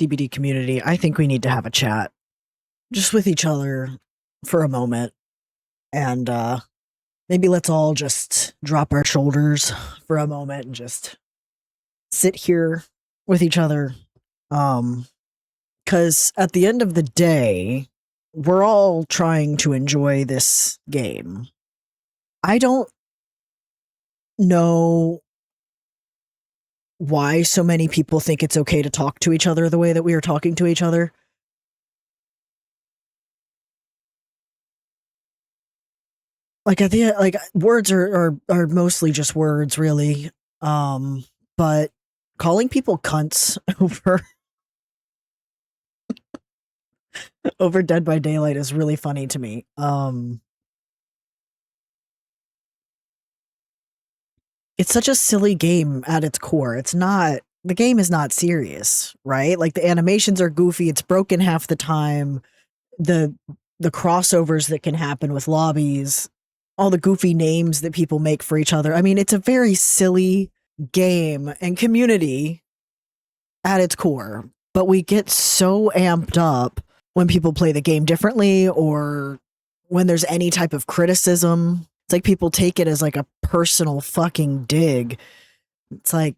DBD community, I think we need to have a chat just with each other for a moment. And maybe let's all just drop our shoulders for a moment and just sit here with each other. Because at the end of the day, we're all trying to enjoy this game. I don't know why so many people think it's okay to talk to each other the way that we are talking to each other. Like I think like words are mostly just words, really. But calling people cunts over Dead by Daylight is really funny to me. It's such a silly game at its core. It's not the game is not serious, right? Like the animations are goofy, it's broken half the time. The the crossovers that can happen with lobbies, all the goofy names that people make for each other. I mean, it's a very silly game and community at its core, but we get so amped up when people play the game differently or when there's any type of criticism. It's like people take it as like a personal fucking dig. It's like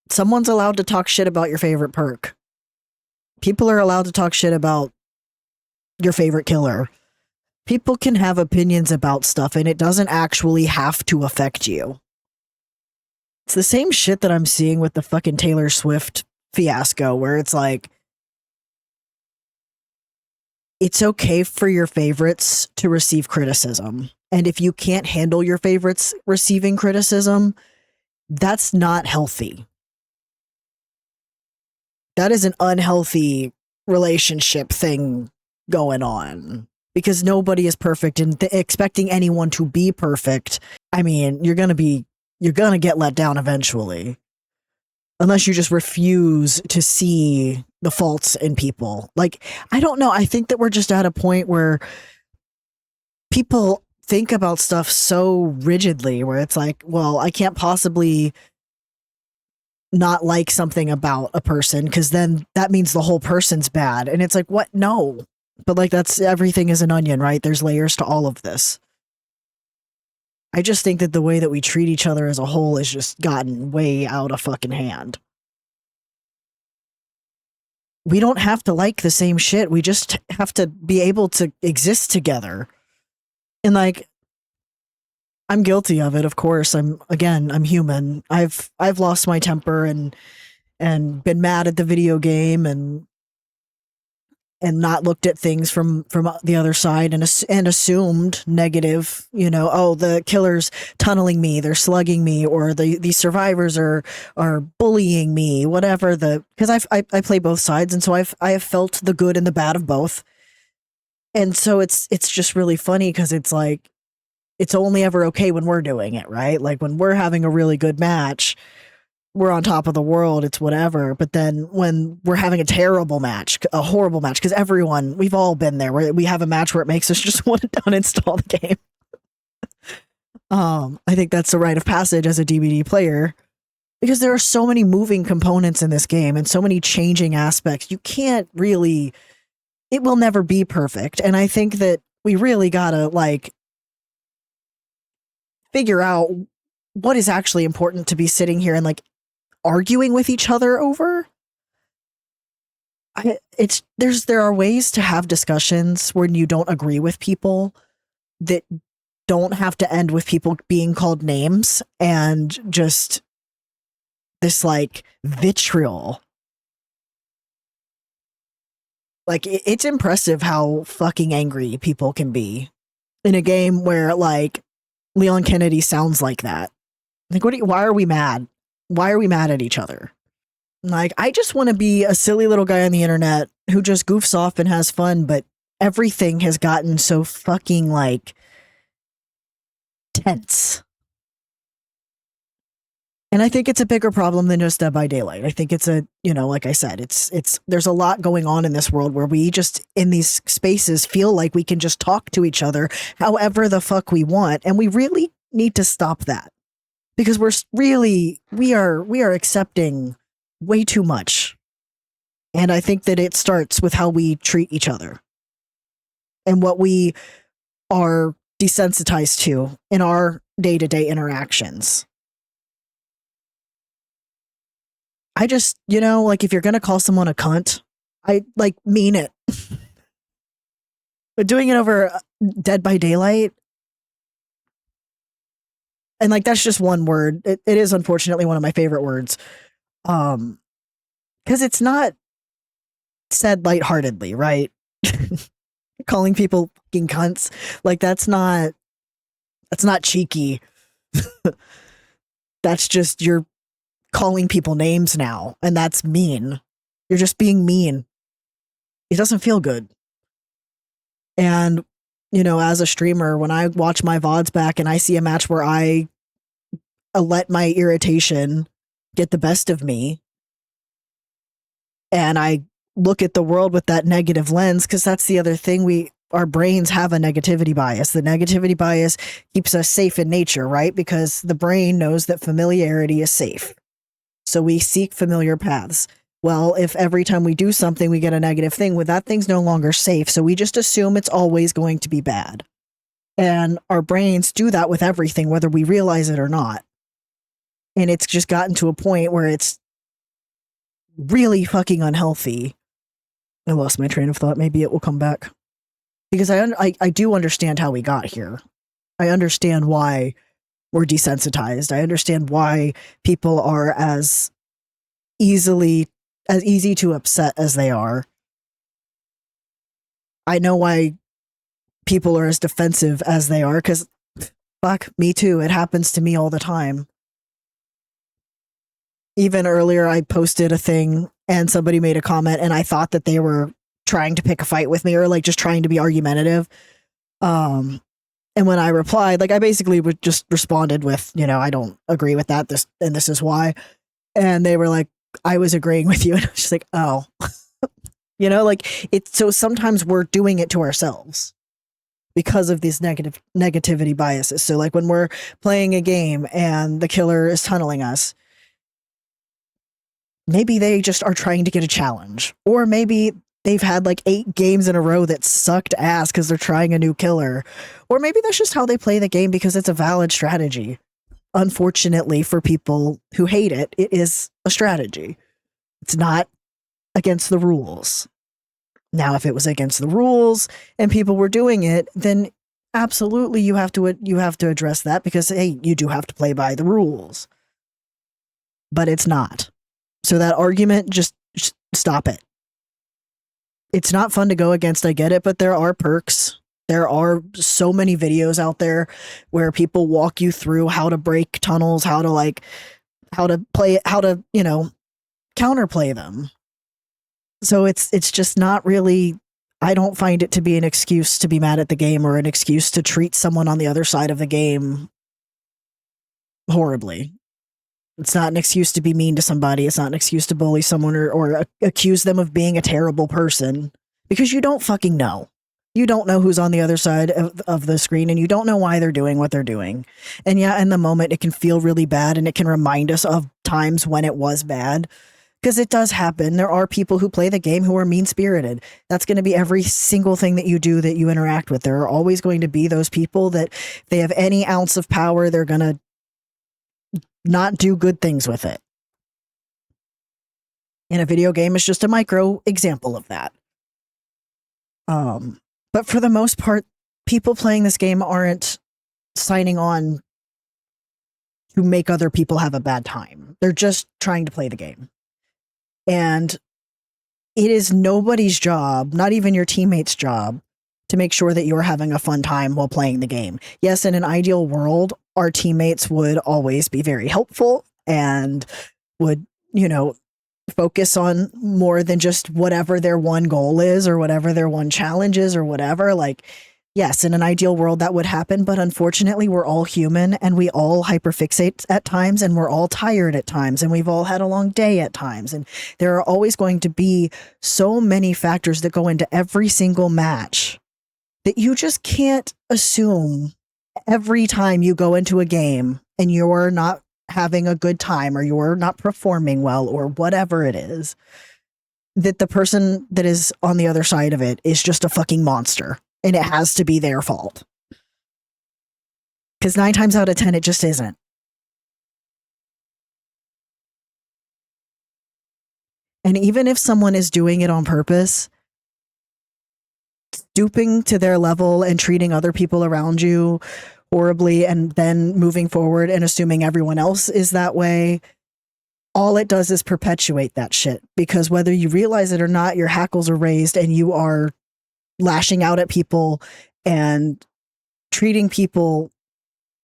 someone's allowed to talk shit about your favorite perk. People are allowed to talk shit about your favorite killer. People can have opinions about stuff and it doesn't actually have to affect you. It's the same shit that I'm seeing with the fucking Taylor Swift fiasco where it's like, it's okay for your favorites to receive criticism. And if you can't handle your favorites receiving criticism, that's not healthy. That is an unhealthy relationship thing going on because nobody is perfect and expecting anyone to be perfect. I mean, you're going to get let down eventually. Unless you just refuse to see the faults in people. Like, I don't know. I think that we're just at a point where people think about stuff so rigidly where it's like, well, I can't possibly not like something about a person because then that means the whole person's bad. And it's like, what? No. But like, that's everything is an onion, right? There's layers to all of this. I just think that the way that we treat each other as a whole has just gotten way out of fucking hand. We don't have to like the same shit. We just have to be able to exist together. And like, I'm guilty of it, of course. I'm human. I've lost my temper and been mad at the video game and not looked at things from the other side and assumed negative, oh, the killer's tunneling me, they're slugging me, or the survivors are bullying me, whatever because I play both sides, and so I have felt the good and the bad of both. And so it's just really funny because it's like it's only ever okay when we're doing it, right? Like when we're having a really good match, we're on top of the world, it's whatever. But then when we're having a terrible match, a horrible match, because we've all been there where we have a match where it makes us just want to uninstall the game. I think that's the rite of passage as a DVD player because there are so many moving components in this game and so many changing aspects. You can't really, it will never be perfect. And I think that we really gotta like figure out what is actually important to be sitting here and like arguing with each other over. There are ways to have discussions when you don't agree with people that don't have to end with people being called names and just this like vitriol. Like it's impressive how fucking angry people can be in a game where like Leon Kennedy sounds like that. Like why are we mad? Why are we mad at each other? Like, I just want to be a silly little guy on the internet who just goofs off and has fun, but everything has gotten so fucking, like, tense. And I think it's a bigger problem than just Dead by Daylight. I think it's like I said, there's a lot going on in this world where we just, in these spaces, feel like we can just talk to each other however the fuck we want. And we really need to stop that. Because we are accepting way too much. And I think that it starts with how we treat each other and what we are desensitized to in our day-to-day interactions. I just, like if you're going to call someone a cunt, I like mean it. But doing it over Dead by Daylight, and like that's just one word. It is unfortunately one of my favorite words. Because it's not said lightheartedly, right? Calling people fucking cunts, like that's not cheeky. That's just you're calling people names now, and that's mean. You're just being mean. It doesn't feel good. And as a streamer, when I watch my VODs back and I see a match where I let my irritation get the best of me, and I look at the world with that negative lens, because that's the other thing, our brains have a negativity bias. The negativity bias keeps us safe in nature, right? Because the brain knows that familiarity is safe. So we seek familiar paths. Well, if every time we do something, we get a negative thing, well, that thing's no longer safe. So we just assume it's always going to be bad. And our brains do that with everything, whether we realize it or not. And it's just gotten to a point where it's really fucking unhealthy. I lost my train of thought. Maybe it will come back. Because I do understand how we got here. I understand why we're desensitized. I understand why people are as easy to upset as they are. I know why people are as defensive as they are, because fuck, me too. It happens to me all the time. Even earlier, I posted a thing and somebody made a comment and I thought that they were trying to pick a fight with me or like just trying to be argumentative. And when I replied, like I basically just responded with, I don't agree with that. This is why. And they were like, I was agreeing with you. And I was just like, oh, like it's so sometimes we're doing it to ourselves because of these negativity biases. So like when we're playing a game and the killer is tunneling us, maybe they just are trying to get a challenge, or maybe they've had like 8 games in a row that sucked ass because they're trying a new killer, or maybe that's just how they play the game because it's a valid strategy. Unfortunately for people who hate it, it is a strategy. It's not against the rules. Now, if it was against the rules and people were doing it, then absolutely you have to address that because, hey, you do have to play by the rules. But it's not. So that argument, just stop it. It's not fun to go against, I get it, but there are perks. There are so many videos out there where people walk you through how to break tunnels, how to counterplay them. So it's just not really, I don't find it to be an excuse to be mad at the game or an excuse to treat someone on the other side of the game horribly. It's not an excuse to be mean to somebody. It's not an excuse to bully someone or accuse them of being a terrible person, because you don't fucking know. You don't know who's on the other side of the screen, and you don't know why they're doing what they're doing. And yeah, in the moment, it can feel really bad, and it can remind us of times when it was bad, because it does happen. There are people who play the game who are mean-spirited. That's going to be every single thing that you do, that you interact with. There are always going to be those people that if they have any ounce of power, they're going to not do good things with it. And a video game is just a micro example of that. But for the most part, people playing this game aren't signing on to make other people have a bad time. They're just trying to play the game. And it is nobody's job, not even your teammates' job, to make sure that you're having a fun time while playing the game. Yes, in an ideal world, our teammates would always be very helpful and would, focus on more than just whatever their one goal is or whatever their one challenge is or whatever. Like, yes, in an ideal world that would happen, but unfortunately we're all human and we all hyperfixate at times and we're all tired at times and we've all had a long day at times. And there are always going to be so many factors that go into every single match that you just can't assume every time you go into a game and you're not having a good time or you're not performing well or whatever it is, that the person that is on the other side of it is just a fucking monster and it has to be their fault. Because 9 times out of 10, it just isn't. And even if someone is doing it on purpose, stooping to their level and treating other people around you horribly and then moving forward and assuming everyone else is that way, all it does is perpetuate that shit. Because whether you realize it or not, your hackles are raised and you are lashing out at people and treating people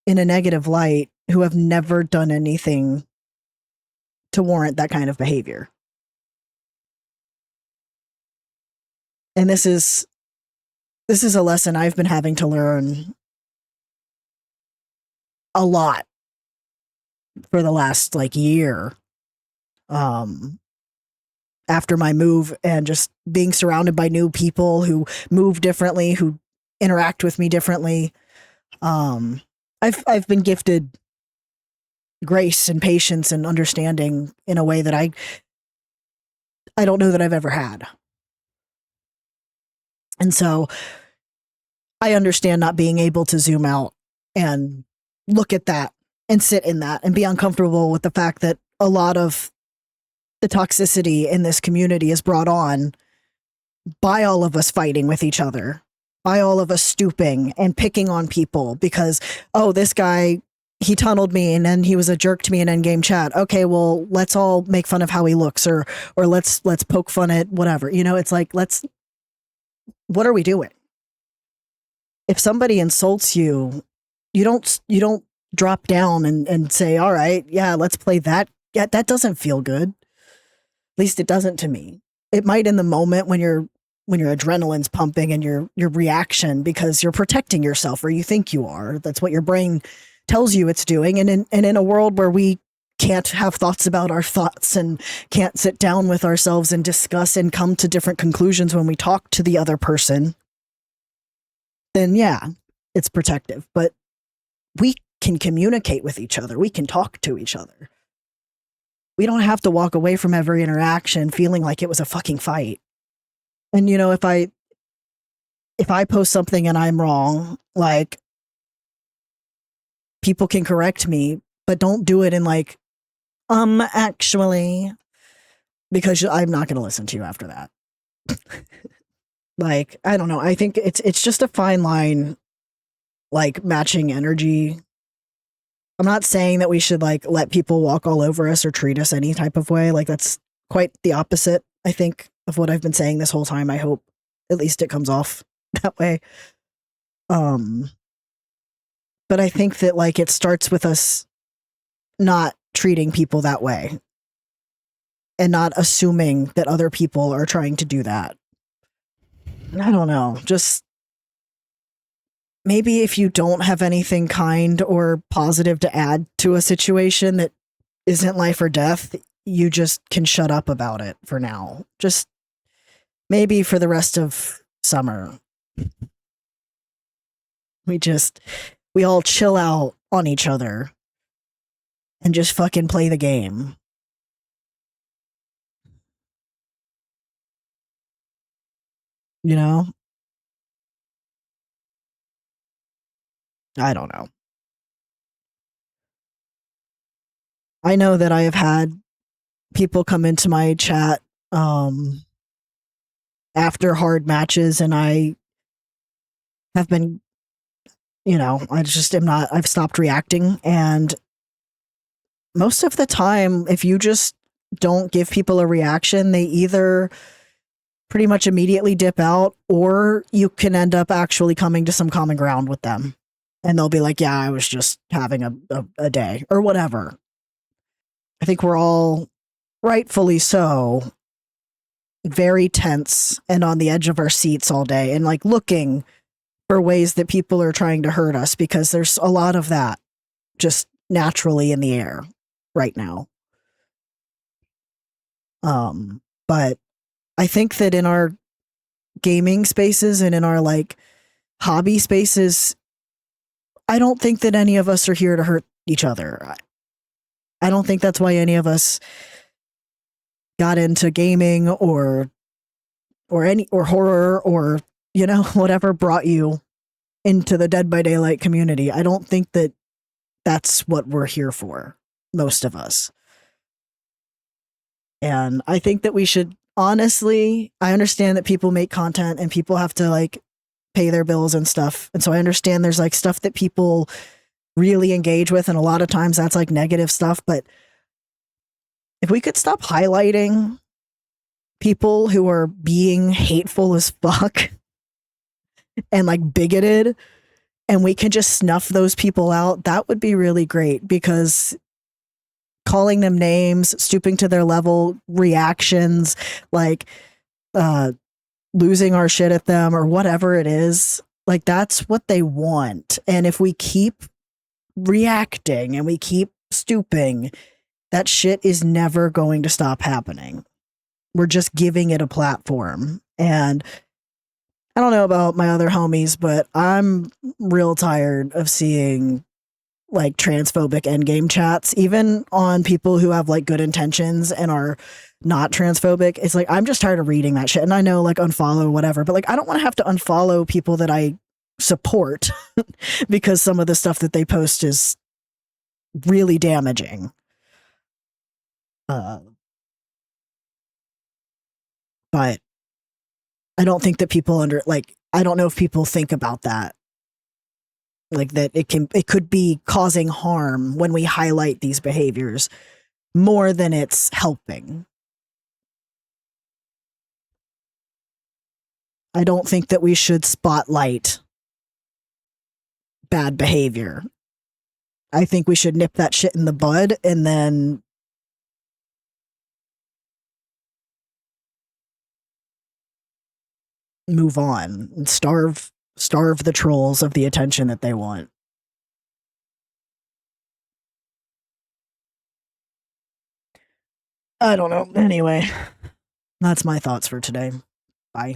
in a negative light who have never done anything to warrant that kind of behavior. And this is a lesson I've been having to learn a lot for the last like year. After my move and just being surrounded by new people who move differently, who interact with me differently. I've been gifted grace and patience and understanding in a way that I don't know that I've ever had. And so I understand not being able to zoom out and look at that and sit in that and be uncomfortable with the fact that a lot of the toxicity in this community is brought on by all of us fighting with each other, by all of us stooping and picking on people because, oh, this guy, he tunneled me and then he was a jerk to me in endgame chat. Okay, well, let's all make fun of how he looks or let's poke fun at whatever. You know, it's like, what are we doing? If somebody insults you, you don't drop down and say, all right, yeah, let's play that. Yeah, that doesn't feel good. At least it doesn't to me. It might in the moment when your adrenaline's pumping and your reaction because you're protecting yourself or you think you are. That's what your brain tells you it's doing. And in a world where we can't have thoughts about our thoughts and can't sit down with ourselves and discuss and come to different conclusions when we talk to the other person, then yeah, it's protective. But we can communicate with each other. We can talk to each other. We don't have to walk away from every interaction feeling like it was a fucking fight. And you know, if I post something and I'm wrong, like people can correct me, but don't do it in like, actually, because I'm not going to listen to you after that. Like, I don't know. I think it's just a fine line, like matching energy. I'm not saying that we should like let people walk all over us or treat us any type of way. Like that's quite the opposite, I think, of what I've been saying this whole time. I hope at least it comes off that way. But I think that like it starts with us not treating people that way and not assuming that other people are trying to do that. I don't know. Just maybe if you don't have anything kind or positive to add to a situation that isn't life or death, you just can shut up about it for now. Just maybe for the rest of summer. We all chill out on each other and just fucking play the game. You know? I don't know. I know that I have had people come into my chat after hard matches and I have been, you know, I just am not, I've stopped reacting. And most of the time, if you just don't give people a reaction, they either pretty much immediately dip out or you can end up actually coming to some common ground with them. And they'll be like, yeah, I was just having a day or whatever. I think we're all rightfully so very tense and on the edge of our seats all day and like looking for ways that people are trying to hurt us because there's a lot of that just naturally in the air right now. But I think that in our gaming spaces and in our like hobby spaces, I don't think that any of us are here to hurt each other. I don't think that's why any of us got into gaming or horror or whatever brought you into the Dead by Daylight community. I don't think that that's what we're here for, most of us. And I think that we should honestly, I understand that people make content and people have to like pay their bills and stuff. And so I understand there's like stuff that people really engage with. And a lot of times that's like negative stuff. But if we could stop highlighting people who are being hateful as fuck and like bigoted, and we can just snuff those people out, that would be really great, because calling them names, stooping to their level, reactions, like losing our shit at them or whatever it is, like that's what they want. And if we keep reacting and we keep stooping, that shit is never going to stop happening. We're just giving it a platform. And I don't know about my other homies, but I'm real tired of seeing like transphobic endgame chats, even on people who have like good intentions and are not transphobic. It's like, I'm just tired of reading that shit. And I know like unfollow, whatever, but like, I don't want to have to unfollow people that I support because some of the stuff that they post is really damaging. But I don't think that people I don't know if people think about that. Like that it could be causing harm when we highlight these behaviors more than it's helping. I don't think that we should spotlight bad behavior. I think we should nip that shit in the bud and then move on and starve the trolls of the attention that they want. I don't know. Anyway, that's my thoughts for today. Bye.